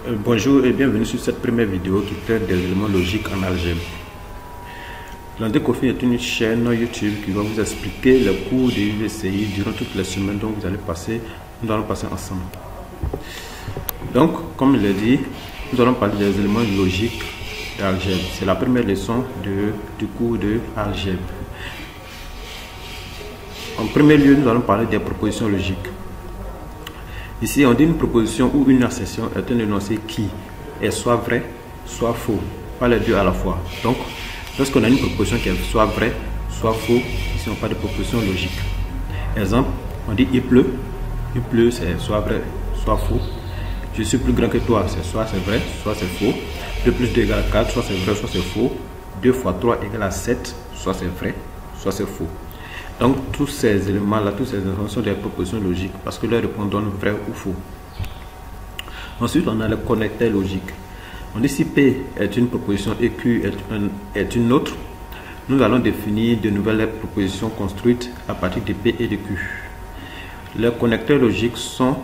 Bonjour et bienvenue sur cette première vidéo qui traite des éléments logiques en algèbre. Landé-Kofi est une chaîne YouTube qui va vous expliquer les cours de UVCI durant toutes les semaines dont nous allons passer ensemble. Donc, comme je l'ai dit, nous allons parler des éléments logiques d'algèbre. C'est la première leçon du cours de algèbre. En premier lieu, nous allons parler des propositions logiques. Ici, on dit une proposition ou une assertion est un énoncé qui est soit vrai, soit faux, pas les deux à la fois. Donc, lorsqu'on a une proposition qui est soit vrai, soit faux, ici on parle de proposition logique. Exemple, on dit il pleut c'est soit vrai, soit faux. Je suis plus grand que toi, c'est soit c'est vrai, soit c'est faux. 2 plus 2 égale 4, soit c'est vrai, soit c'est faux. 2 fois 3 égale 7, soit c'est vrai, soit c'est faux. Donc, tous ces éléments-là, tous ces éléments sont des propositions logiques parce que leur réponse donne vrai ou faux. Ensuite, on a le connecteur logique. On dit si P est une proposition et Q est une autre, nous allons définir de nouvelles propositions construites à partir de P et de Q. Les connecteurs logiques sont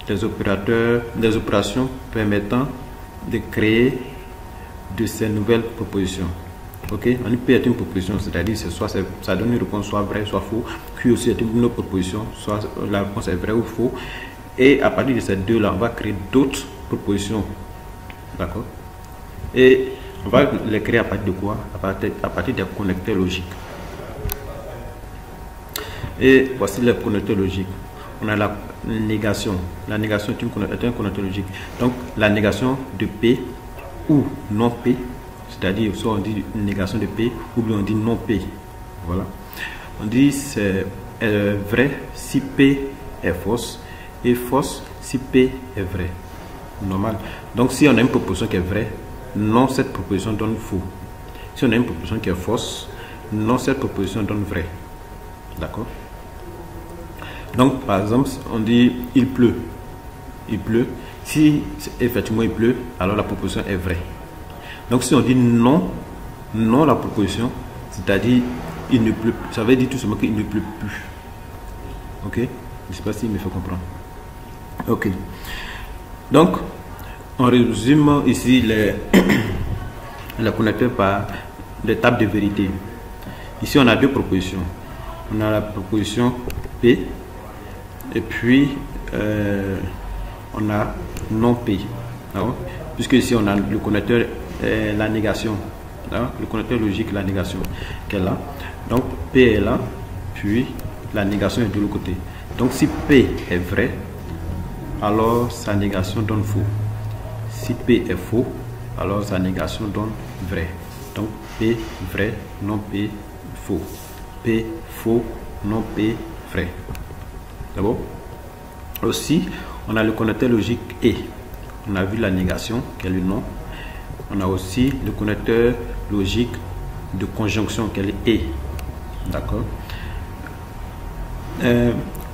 des opérations permettant de créer de ces nouvelles propositions. Ok, on dit P est une proposition, c'est-à-dire ça donne une réponse soit vrai, soit faux. Q aussi est une autre proposition, soit la réponse est vraie ou faux. Et à partir de ces deux-là, on va créer d'autres propositions. D'accord? Et on va les créer à partir de quoi? À partir des connecteurs logiques. Et voici les connecteurs logiques. On a la négation. La négation est un connecteur logique. Donc, la négation de P ou non P. C'est-à-dire, soit on dit négation de P ou bien on dit non P. Voilà. On dit c'est vrai si P est fausse et fausse si P est vrai. Normal. Donc, si on a une proposition qui est vraie, non, cette proposition donne faux. Si on a une proposition qui est fausse, non, cette proposition donne vrai. D'accord? Donc, par exemple, on dit il pleut. Il pleut. Si effectivement il pleut, alors la proposition est vraie. Donc si on dit non, non la proposition, c'est-à-dire il ne pleut plus, ça veut dire tout simplement qu'il ne pleut plus. Ok? Je ne sais pas s'il me fait comprendre. Ok. Donc, on résume ici les connecteurs par des tables de vérité. Ici, on a deux propositions. On a la proposition P et puis on a non P. Puisque ici, on a le connecteur la négation, le connecteur logique, la négation qu'elle a. Donc P est là, puis la négation est de l'autre côté. Donc si P est vrai, alors sa négation donne faux. Si P est faux, alors sa négation donne vrai. Donc P vrai, non P faux. P faux, non P vrai. D'abord, aussi on a le connecteur logique et. On a vu la négation, qui est le non. On a aussi le connecteur logique de conjonction, qui est le et. D'accord.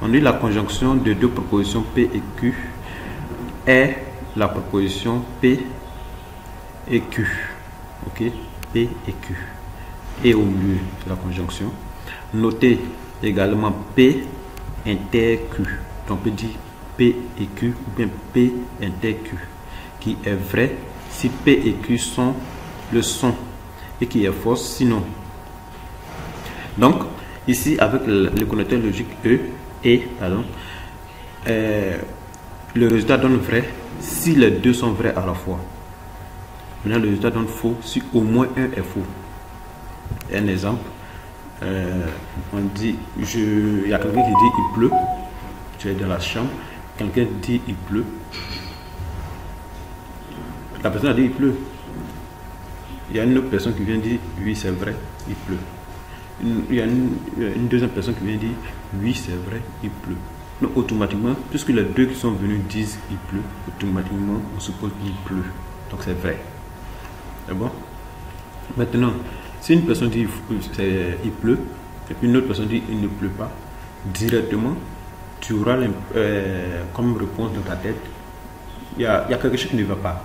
On dit la conjonction de deux propositions P et Q est la proposition P et Q. Ok. P et Q. Et au milieu de la conjonction. Notez également P inter Q. Donc on peut dire P et Q ou bien P inter Q, qui est vrai si P et Q sont le son et qui est fausse sinon. Donc ici avec le connecteur logique E et le résultat donne vrai si les deux sont vrais à la fois. Maintenant le résultat donne faux si au moins un est faux. Un exemple, on dit il y a quelqu'un qui dit il pleut, tu es dans la chambre. Quelqu'un dit il pleut. La personne a dit il pleut. Il y a une autre personne qui vient dire oui c'est vrai, il pleut. Il y a une deuxième personne qui vient dire oui c'est vrai, il pleut. Donc automatiquement, puisque les deux qui sont venus disent il pleut, automatiquement on suppose qu'il pleut. Donc c'est vrai. C'est bon? Maintenant, si une personne dit il pleut, et puis une autre personne dit il ne pleut pas, directement tu auras comme réponse dans ta tête, il y a quelque chose qui ne va pas.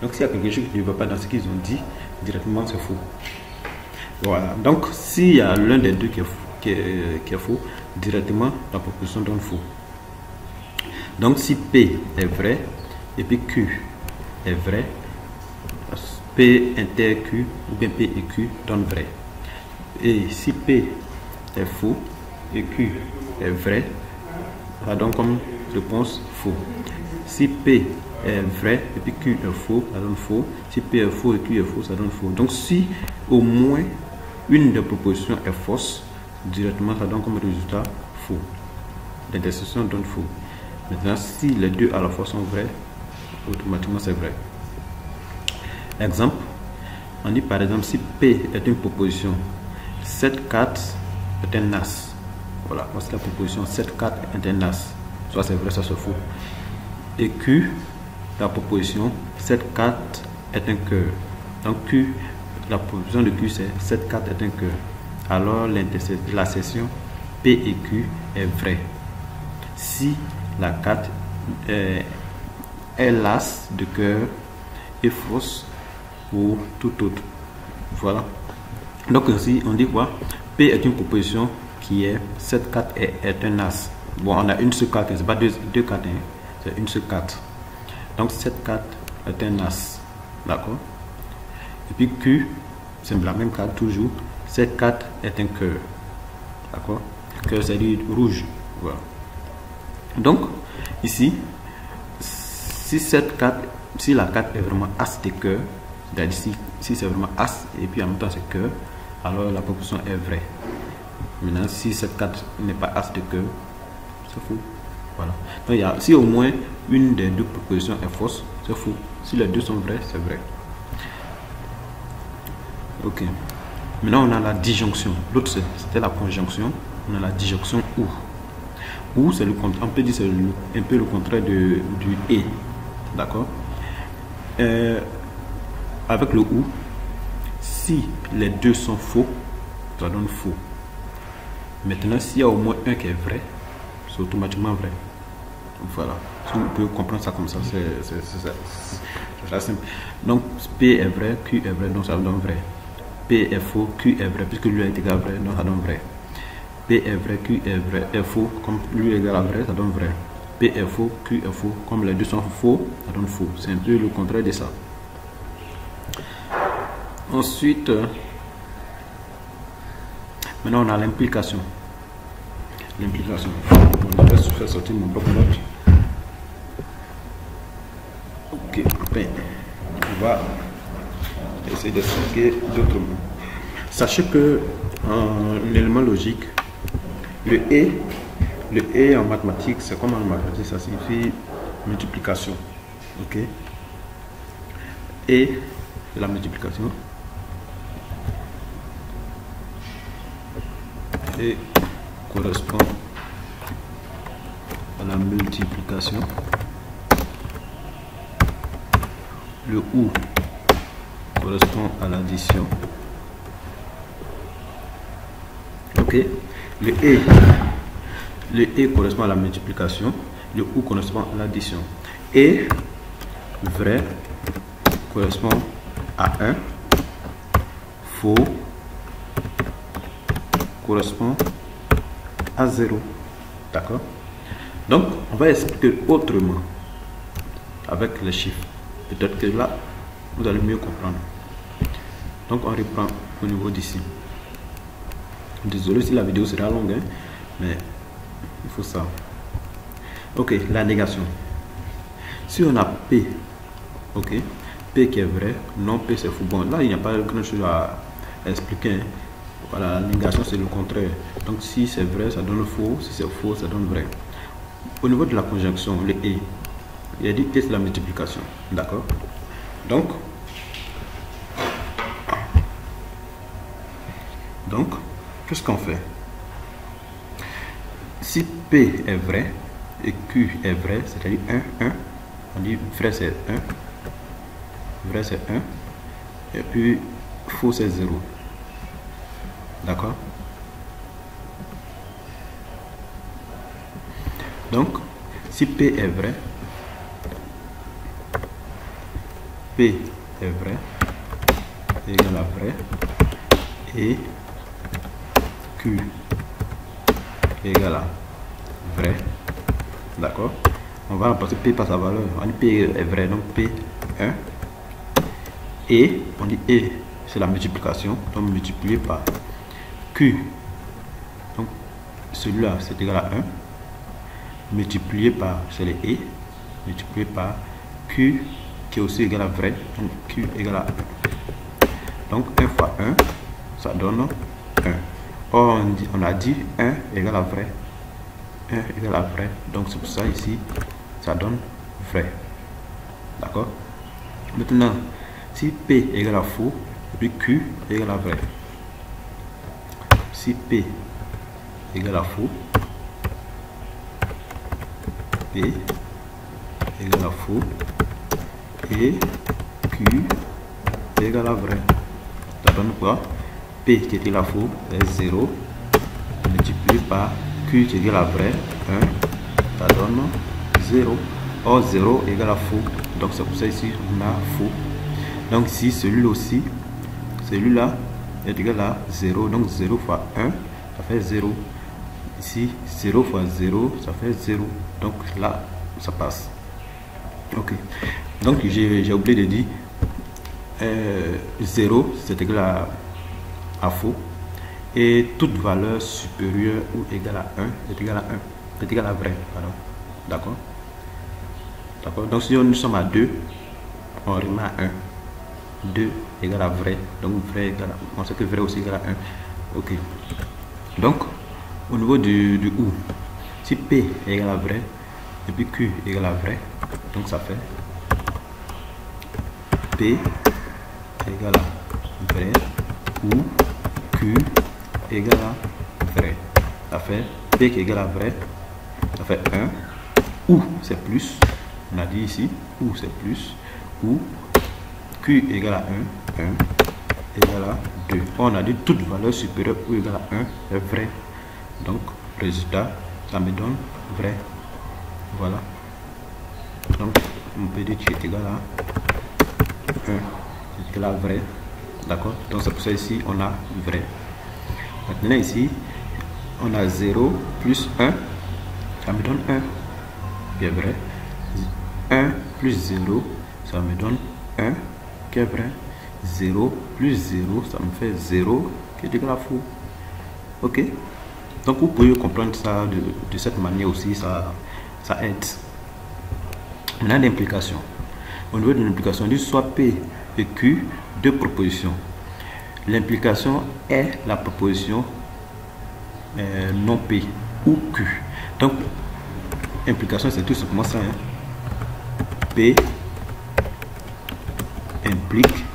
Donc s'il y a quelque chose qui ne va pas dans ce qu'ils ont dit, directement c'est faux. Voilà. Donc s'il y a l'un des deux qui est faux, directement la proposition donne faux. Donc si P est vrai et puis Q est vrai, P inter Q ou bien P et Q donne vrai. Et si P est faux et Q est vrai, ça donne comme réponse faux. Si P est vrai et puis Q est faux, ça donne faux. Si P est faux et Q est faux, ça donne faux. Donc si au moins une des propositions est fausse, directement ça donne comme résultat faux. L'intersection donne faux. Maintenant, si les deux à la fois sont vrais, automatiquement c'est vrai. Exemple, on dit par exemple si P est une proposition, 7, 4 est un as. Voilà, voici la proposition 7, 4 est un as. Soit c'est vrai, soit c'est faux. Et Q, la proposition 7, 4 est un cœur. Donc Q, la proposition de Q c'est 7, 4 est un cœur. Alors la section P et Q est vraie. Si la 4 est l'as de cœur et fausse pour tout autre. Voilà. Donc ici on dit quoi? P est une proposition qui est 7, 4 est un as. Bon, on a une seule carte, c'est pas deux cartes, hein. C'est une seule carte. Donc 7, 4 est un as. D'accord? Et puis Q, c'est la même carte toujours. 7, 4 est un cœur. D'accord? Cœur, c'est du rouge. Voilà. Donc, ici, si 7, 4, si la carte est vraiment as de cœur, c'est-à-dire si c'est vraiment as et puis en même temps c'est cœur, alors la proposition est vraie. Maintenant, si 7, 4 n'est pas as de cœur, c'est faux. Voilà. Donc, si au moins une des deux propositions est fausse, c'est faux. Si les deux sont vrais, c'est vrai. Ok. Maintenant, on a la disjonction. L'autre, c'était la conjonction. On a la disjonction ou. Ou, c'est le contraire. On peut dire c'est un peu le contraire du et. D'accord. Avec le ou, si les deux sont faux, ça donne faux. Maintenant, s'il y a au moins un qui est vrai, c'est automatiquement vrai. Voilà. Si on peut comprendre ça comme ça, c'est simple. Donc, P est vrai, Q est vrai, donc ça donne vrai. P est faux, Q est vrai, puisque lui est égal à vrai, donc ça donne vrai. P est vrai, Q est vrai, est faux, comme lui est égal à vrai, ça donne vrai. P est faux, Q est faux, comme les deux sont faux, ça donne faux. C'est un peu le contraire de ça. Ensuite, maintenant on a l'implication. L'implication. On va faire sortir mon bloc-notes. Ok, ben, on va essayer d'expliquer d'autres mots. Sachez que en élément logique, le et en mathématiques, c'est comme en mathématiques, ça signifie multiplication. Ok. Et c'est la multiplication. Et correspond à la multiplication. Le ou correspond à l'addition. Ok. Le et correspond à la multiplication. Le ou correspond à l'addition. Et vrai correspond à 1. Faux correspond à 0. D'accord? Donc, on va expliquer autrement avec les chiffres. Peut-être que là, vous allez mieux comprendre. Donc, on reprend au niveau d'ici. Désolé si la vidéo sera longue, hein, mais il faut ça. Ok, la négation. Si on a P, ok, P qui est vrai, non P c'est faux. Bon, là, il n'y a pas grand chose à expliquer. Hein. Voilà, la négation c'est le contraire. Donc si c'est vrai, ça donne faux. Si c'est faux, ça donne vrai. Au niveau de la conjonction, le et, il a dit que c'est la multiplication. D'accord? Donc, qu'est-ce qu'on fait? Si P est vrai et Q est vrai, c'est-à-dire 1, 1, on dit vrai c'est 1, vrai c'est 1, et puis faux c'est 0. D'accord? Donc, si P est vrai, P est vrai, égal à vrai, et Q égal à vrai, d'accord? On va remplacer P par sa valeur. On dit P est vrai, donc P 1. Et, on dit et, c'est la multiplication, donc multiplié par Q. Donc, celui-là, c'est égal à 1. Multiplié par, c'est les et, multiplié par Q, qui est aussi égal à vrai, donc Q égale à 1. Donc 1 fois 1, ça donne 1. Or, on a dit 1 égale à vrai. 1 égale à vrai. Donc c'est pour ça ici, ça donne vrai. D'accord? Maintenant, si P égale à faux, et puis Q égale à vrai. Si P égale à faux, P égale à faux, et Q égale à vrai. Ça donne quoi? P qui était la faux est 0, multiplié par Q qui est égal à vrai, 1, ça donne 0. Or 0 égale à faux, donc c'est pour ça ici on a faux. Donc ici celui-là aussi, celui-là est égal à 0, donc 0 fois 1, ça fait 0. Ici 0 fois 0, ça fait 0, donc là ça passe. Ok, donc j'ai oublié de dire 0 c'est égal à faux, et toute valeur supérieure ou égale à 1 est égal à 1, est égal à vrai, pardon. D'accord. D'accord. Donc si nous sommes à 2, on remet à 1. 2 égale à vrai, donc vrai égale à, on sait que vrai aussi égale à 1. Ok. Donc au niveau du ou, si P est égal à vrai et puis Q égale à vrai, donc ça fait P égale à vrai ou Q égale à vrai. Ça fait P qui est égal à vrai, ça fait 1. Ou c'est plus, on a dit ici, ou c'est plus, ou Q égale à 1, 1 égale à 2. On a dit toute valeur supérieure ou égale à 1 est vrai. Donc, résultat, ça me donne vrai. Voilà. Donc, on peut dire que c'est égal à 1. C'est égal à vrai. D'accord. Donc, c'est pour ça ici, on a vrai. Maintenant, ici, on a 0 plus 1. Ça me donne 1. Qui est vrai. 1 plus 0, ça me donne 1 qui est vrai. 0 plus 0, ça me fait 0 qui est égal à faux. Ok. Donc vous pouvez comprendre ça de cette manière aussi, ça aide. On a l'implication. Au niveau de l'implication, on dit soit P et Q, deux propositions. L'implication est la proposition non P ou Q. Donc implication, c'est tout simplement ça. Hein. P implique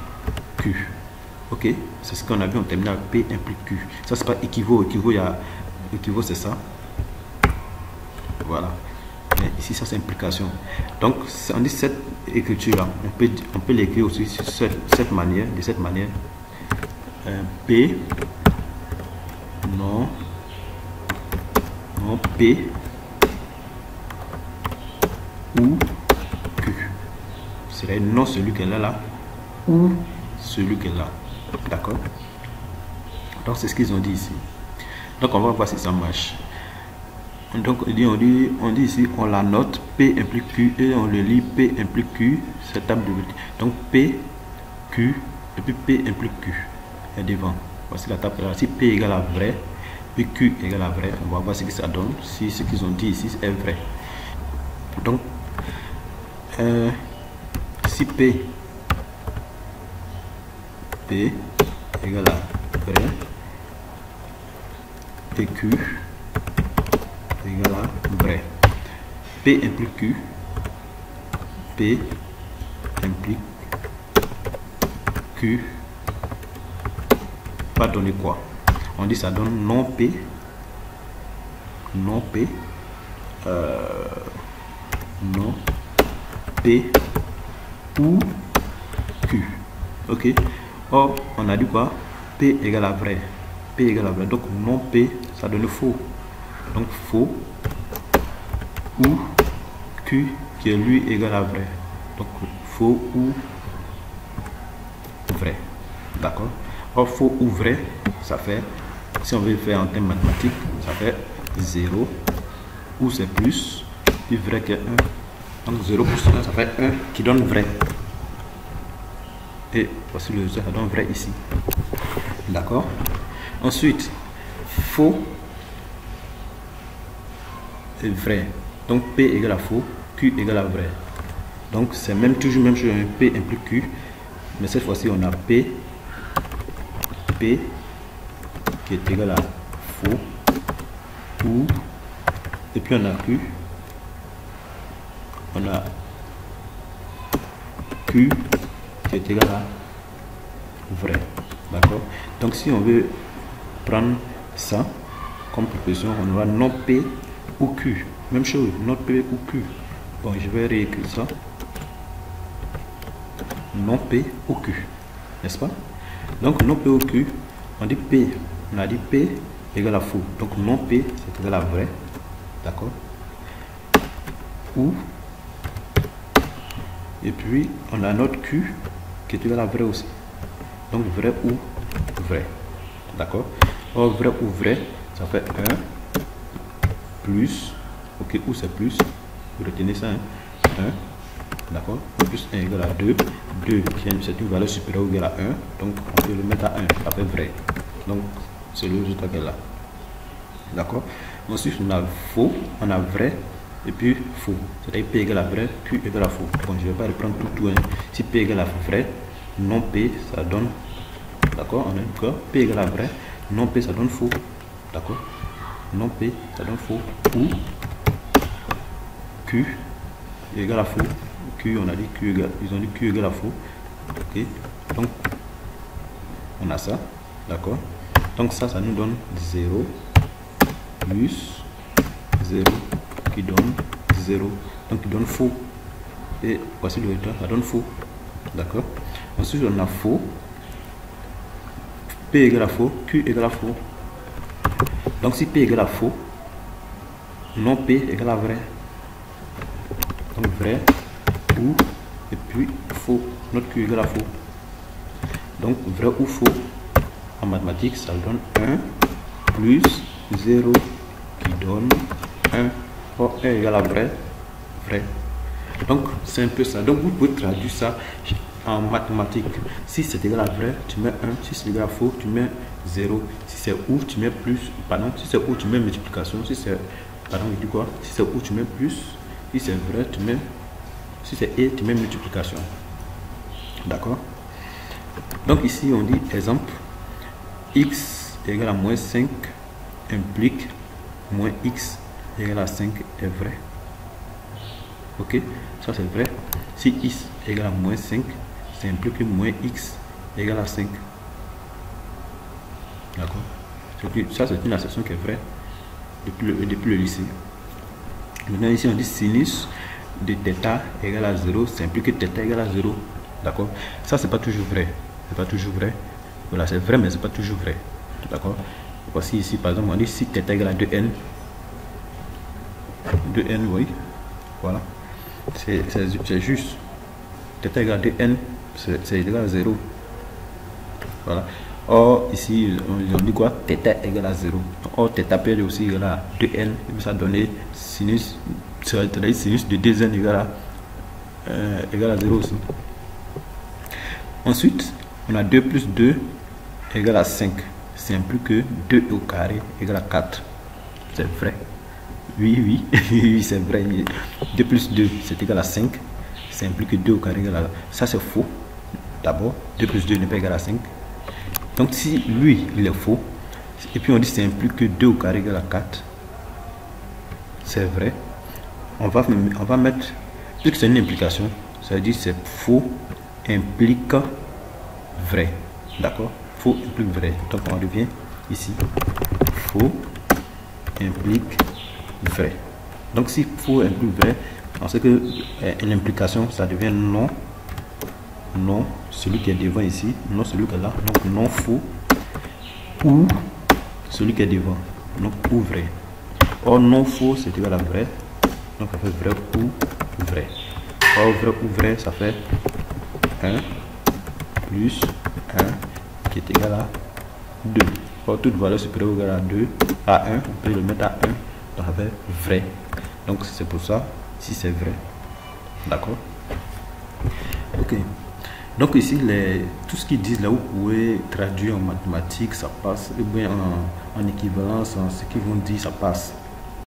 Q. Ok, c'est ce qu'on a vu en terminale. P implique Q. Ça c'est pas équivaut. Équivaut c'est ça. Voilà. Mais ici ça c'est implication. Donc on dit cette écriture là, on peut l'écrire aussi de cette manière. P non P ou Q. C'est non celui qu'elle a là ou celui qu'elle a. D'accord. Donc c'est ce qu'ils ont dit ici. Donc on va voir si ça marche. Donc on dit ici, on la note P implique Q et on le lit P implique Q, cette table de multiplication. Donc P, Q et puis P implique Q est devant. Voici la table là. Si P égale à vrai, puis Q égale à vrai, on va voir ce que ça donne. Si ce qu'ils ont dit ici est vrai. Donc si P égale à vrai et Q égale à vrai, P implique Q, P implique Q va donner quoi? On dit ça donne non P non P ou Q. Ok. Or on a dit quoi? P égale à vrai. P égale à vrai. Donc non P ça donne faux. Donc faux ou Q qui est lui égal à vrai. Donc faux ou vrai. D'accord. Or faux ou vrai, ça fait, si on veut faire en termes mathématiques, ça fait 0 ou c'est plus, puis vrai qui est 1. Donc 0 plus 1, ça fait 1 qui donne vrai. Et voici le résultat, ça donne vrai ici. D'accord. Ensuite, faux et vrai. Donc P égale à faux, Q égale à vrai. Donc c'est même toujours même chose, P implique Q, mais cette fois-ci on a P qui est égal à faux, ou, et puis on a Q qui est égal à vrai. D'accord. Donc si on veut prendre ça comme proposition, on aura non P ou Q. Même chose, non P ou Q. Bon, je vais réécrire ça. Non P ou Q. N'est-ce pas? Donc non P ou Q, on dit P. On a dit P égale à faux. Donc non P, c'est égal à vrai. D'accord. Ou. Et puis on a notre Q qui est égal à vrai aussi. Donc vrai ou vrai. D'accord. Or vrai ou vrai, ça fait 1 plus. Ok, ou c'est plus. Vous retenez ça, hein? 1. D'accord. Plus 1 égale à 2. 2, c'est une valeur supérieure ou égale à 1. Donc on peut le mettre à 1. Ça fait vrai. Donc c'est le résultat qu'elle a. D'accord. Ensuite on a faux, on a vrai. Et puis faux, c'est-à-dire P égale à vrai, Q égale à faux. Bon, je ne vais pas reprendre tout, hein. Si P égale à vrai, non P, ça donne, d'accord, on a encore P égale à vrai, non P, ça donne faux, d'accord, non P, ça donne faux, ou Q égale à faux, Q, on a dit Q égale, ils ont dit Q égale à faux, ok, donc on a ça, d'accord, donc ça nous donne 0 plus 0 qui donne 0, donc qui donne faux, et voici le résultat, ça donne faux, d'accord. Ensuite on a faux, P égale à faux, Q égale à faux. Donc si P égale à faux, non P égale à vrai, donc vrai, ou, et puis faux, notre Q égale à faux. Donc vrai ou faux en mathématiques, ça donne 1 plus 0 qui donne 1. Or 1 égale à vrai, vrai. Donc c'est un peu ça. Donc vous pouvez traduire ça en mathématiques. Si c'est égal à vrai, tu mets 1. Si c'est égal à faux, tu mets 0. Si c'est ou, tu mets plus. Pardon, si c'est ou, tu mets multiplication. Si c'est, pardon, je dis quoi? Si c'est ou, tu mets plus. Si c'est vrai, tu mets. Si c'est et, tu mets multiplication. D'accord. Donc ici on dit exemple, x égale à moins 5 implique moins x égale à 5 est vrai. Ok, ça c'est vrai. Si x égale à moins 5, ça implique que moins x égale à 5. D'accord. Ça c'est une assertion qui est vraie depuis le lycée. Maintenant ici on dit sinus de θ égale à 0, ça implique que θ égale à 0. D'accord. Ça c'est pas toujours vrai. C'est pas toujours vrai. Voilà, c'est vrai mais c'est pas toujours vrai. D'accord. Voici ici par exemple on dit si θ égale à 2n. 2n, oui, voilà, c'est juste. θ égale à 2n, c'est égal à 0. Voilà. Or, ici, on dit quoi? θ égale à 0. Or, θ peut être aussi égal à 2n, et puis ça donne sinus, sinus de 2n égal à 0 aussi. Ensuite, on a 2 plus 2 égale à 5. C'est implique que 2 au carré égale à 4. C'est vrai. Oui, oui, c'est vrai. 2 plus 2, c'est égal à 5. Ça implique que 2 au carré égale à... Ça, c'est faux. D'abord, 2 plus 2 n'est pas égal à 5. Donc, si lui, il est faux, et puis on dit que ça implique que 2 au carré égale à 4, c'est vrai. On va mettre... Puisque c'est une implication, ça veut dire que c'est faux implique vrai. D'accord? Faux implique vrai. Donc, on revient ici. Faux implique vrai. Donc si faux implique vrai, on sait que l'implication ça devient non, non celui qui est devant ici, non celui qui est là, donc non faux, ou celui qui est devant, donc ou vrai. Or non faux c'est égal à vrai, donc ça fait vrai ou vrai. Or vrai ou vrai ça fait 1 plus 1 qui est égal à 2. Or toute valeur supérieure ou égale à 2 à 1, on peut le mettre à 1. Donc ça fait vrai. Donc c'est pour ça si c'est vrai. D'accord. Ok. Donc ici, tout ce qu'ils disent là, vous pouvez traduire en mathématiques, ça passe, ou bien en équivalence, en ce qu'ils vont dire, ça passe.